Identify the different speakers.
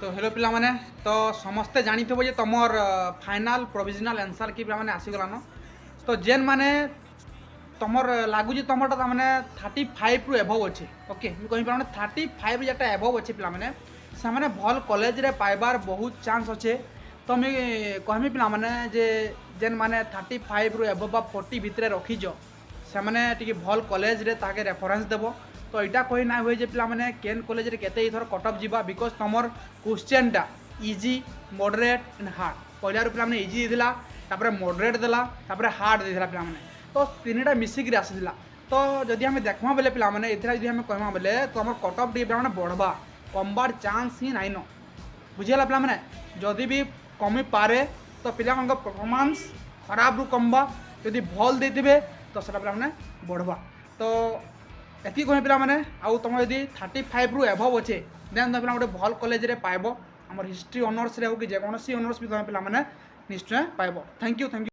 Speaker 1: तो हेलो पिला माने तो समस्ते जानी थे जे तुमर फाइनाल प्रोविजनल आंसर की पिला माने आसीगलान तो जेन माने तुमर लगुच तुमटा माने 35 रु एभव अच्छे ओके मुझे कही पारे 35 जेटा एभव अच्छे पिला माने से माने भल कॉलेज रे पाइबार बहुत चांस अच्छे तो मुझे कहमी पिला माने जे जेन माने 35 रु एभव बा 40 भितर रखीज से माने टिके भल कॉलेज रे ताके रेफरेंस देबो तो यहाँ कही ना हुए पे मैंने केन कॉलेज रे केते इथर कटअप जीवा बिकज तुमर क्वेश्चनटा इजी मॉडरेट एंड हार्ड पहला पे मैंने इजी देला तापर मॉडरेट देला तापर हार्ड देला पे मैंने तो तीनटा मिसिक आसीला तो जदि आम देखमा बेले पे मैंने ये हम कहमा बेले तुम कटअप टी पे बढ़वा कमबार चांस ही नाइन बुझीगला पे मैंने जदि भी कमी पारे तो पिला परफॉर्मेंस खराब रू कमबा जदि भल देते तो सेटा पे मैंने बढ़वा तो एति कहे पिला माने आउ तुम यदि 35 रु एभव अच्छे देन तुम गोटे भल कॉलेज रे पाइब आम हिस्ट्री ऑनर्स रे हो कि जेकोसी ऑनर्स भी तुम पिला माने निश्चय पाइब। Thank you.